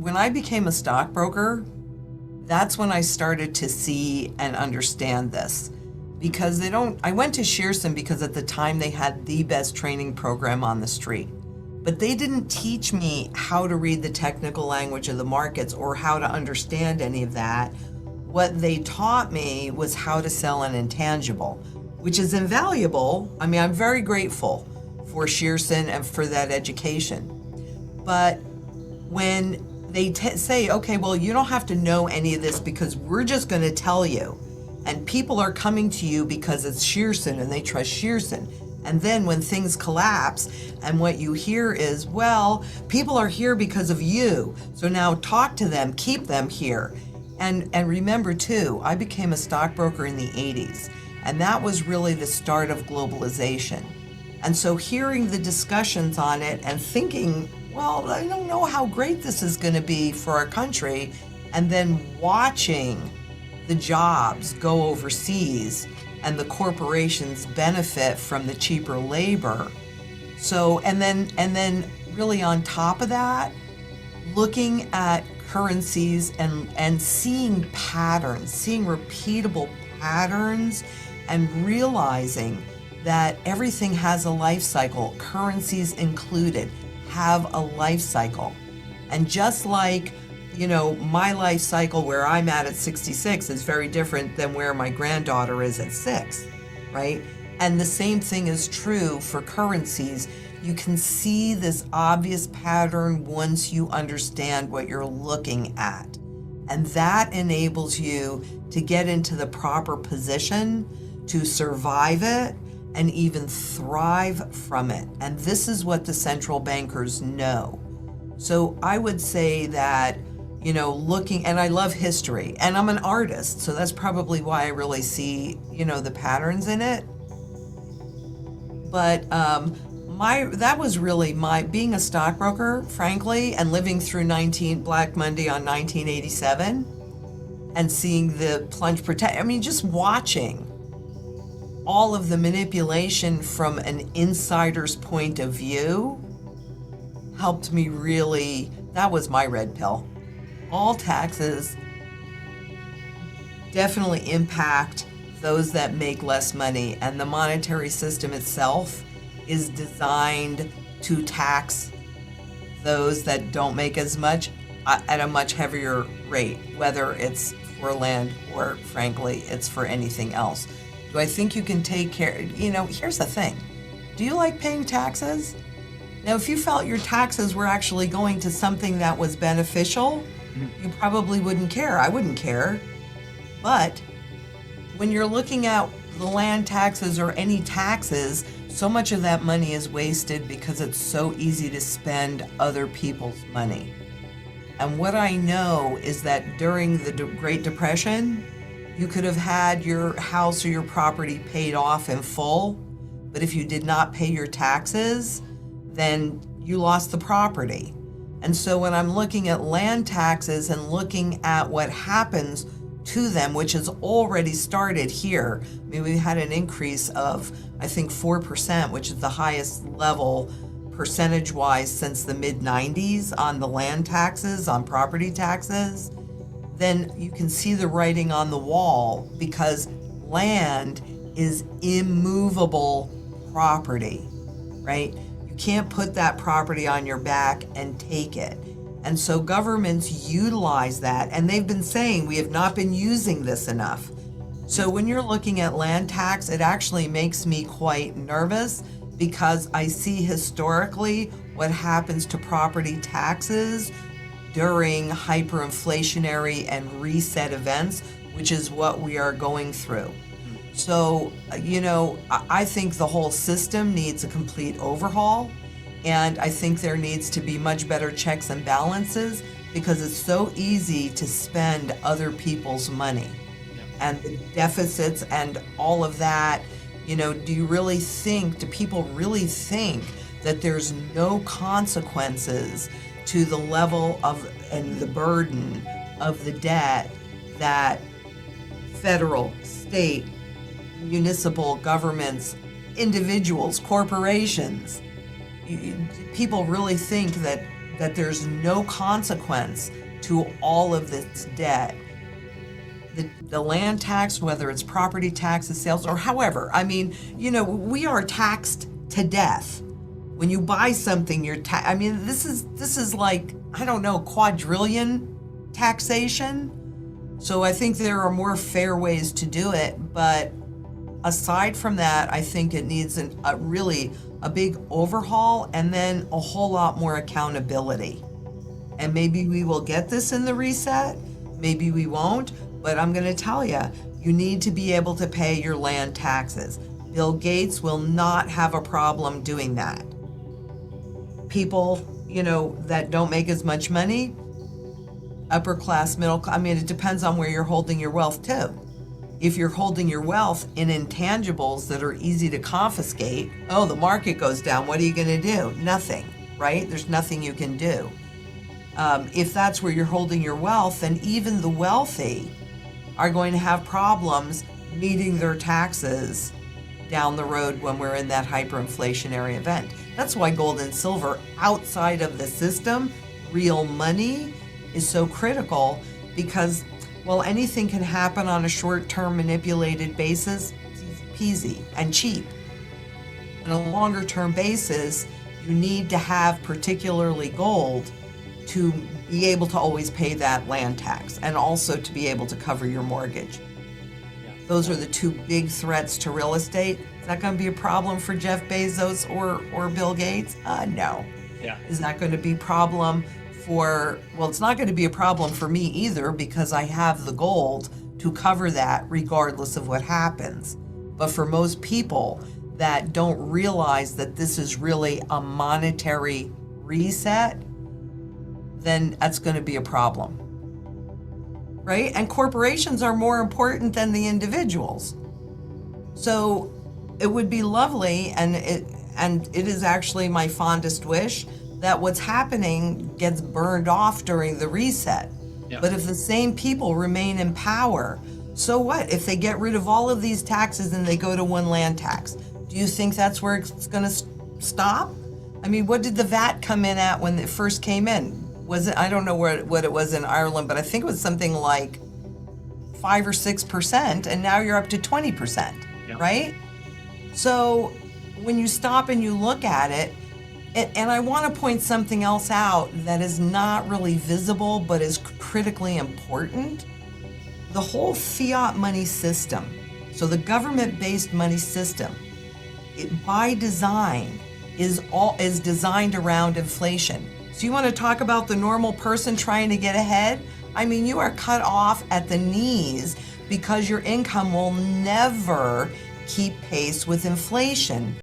when I became a stockbroker, that's when I started to see and understand this. Because I went to Shearson because at the time they had the best training program on the street. But they didn't teach me how to read the technical language of the markets or how to understand any of that. What they taught me was how to sell an intangible, which is invaluable. I mean, I'm very grateful for Shearson and for that education. But when they say, okay, well, you don't have to know any of this because we're just going to tell you. And people are coming to you because it's Shearson and they trust Shearson. And then when things collapse and what you hear is, well, people are here because of you. So now talk to them, keep them here. And remember too, I became a stockbroker in the 80s. And that was really the start of globalization. And so hearing the discussions on it and thinking, well, I don't know how great this is going to be for our country. And then watching the jobs go overseas and the corporations benefit from the cheaper labor. So, and then really on top of that, looking at currencies and seeing patterns, seeing repeatable patterns and realizing that everything has a life cycle, currencies included, have a life cycle. And just like, you know, my life cycle where I'm at 66 is very different than where my granddaughter is at 6, right? And the same thing is true for currencies. You can see this obvious pattern once you understand what you're looking at. And that enables you to get into the proper position to survive it and even thrive from it. And this is what the central bankers know. So I would say that, you know, looking, and I love history, and I'm an artist, so that's probably why I really see, you know, the patterns in it. But that was really my, being a stockbroker, frankly, and living through Black Monday on 1987, and seeing the plunge protect, I mean, just watching all of the manipulation from an insider's point of view helped me really, that was my red pill. All taxes definitely impact those that make less money, and the monetary system itself is designed to tax those that don't make as much at a much heavier rate, whether it's for land or, frankly, it's for anything else. Do I think you can take care? You know, here's the thing. Do you like paying taxes? Now, if you felt your taxes were actually going to something that was beneficial, you probably wouldn't care. I wouldn't care. But when you're looking at the land taxes or any taxes, so much of that money is wasted because it's so easy to spend other people's money. And what I know is that during the Great Depression, you could have had your house or your property paid off in full, but if you did not pay your taxes, then you lost the property. And so when I'm looking at land taxes and looking at what happens to them, which has already started here, I mean, we had an increase of, I think, 4%, which is the highest level percentage-wise since the mid-90s on the land taxes, on property taxes, then you can see the writing on the wall, because land is immovable property, right? You can't put that property on your back and take it. And so governments utilize that, and they've been saying we have not been using this enough. So when you're looking at land tax, it actually makes me quite nervous, because I see historically what happens to property taxes during hyperinflationary and reset events, which is what we are going through. So, you know, I think the whole system needs a complete overhaul, and I think there needs to be much better checks and balances, because it's so easy to spend other people's money. And the deficits and all of that, you know, do people really think that there's no consequences to the level of and the burden of the debt that federal, state, municipal governments, individuals, corporations, people really think that that there's no consequence to all of this debt. The land tax, whether it's property taxes, sales, or however, I mean, we are taxed to death. When you buy something, I mean, this is like, I don't know, quadrillion taxation. So I think there are more fair ways to do it, but aside from that, I think it needs a big overhaul and then a whole lot more accountability. And maybe we will get this in the reset, maybe we won't, but I'm going to tell you, you need to be able to pay your land taxes. Bill Gates will not have a problem doing that. People, that don't make as much money, upper class, middle, I mean, it depends on where you're holding your wealth too. If you're holding your wealth in intangibles that are easy to confiscate, the market goes down, what are you going to do? Nothing, right? There's nothing you can do. If that's where you're holding your wealth, then even the wealthy are going to have problems meeting their taxes down the road when we're in that hyperinflationary event. That's why gold and silver outside of the system, real money, is so critical, because while anything can happen on a short-term manipulated basis, it's easy and cheap. On a longer-term basis, you need to have particularly gold to be able to always pay that land tax and also to be able to cover your mortgage. Yeah. Those are the two big threats to real estate. Is that going to be a problem for Jeff Bezos or Bill Gates? No. Yeah. Is that going to be a problem it's not going to be a problem for me either, because I have the gold to cover that regardless of what happens. But for most people that don't realize that this is really a monetary reset, then that's going to be a problem, right? And corporations are more important than the individuals. So it would be lovely, and it is actually my fondest wish, that what's happening gets burned off during the reset. Yeah. But if the same people remain in power, so what? If they get rid of all of these taxes and they go to one land tax, do you think that's where it's going to stop? I mean, what did the VAT come in at when it first came in? Was it, I don't know what it was in Ireland, but I think it was something like 5 or 6%, and now you're up to 20%, Yeah. right? So when you stop and you look at it, and I want to point something else out that is not really visible but is critically important. The whole fiat money system, so the government-based money system, it by design is designed around inflation. So you want to talk about the normal person trying to get ahead? I mean, you are cut off at the knees because your income will never keep pace with inflation.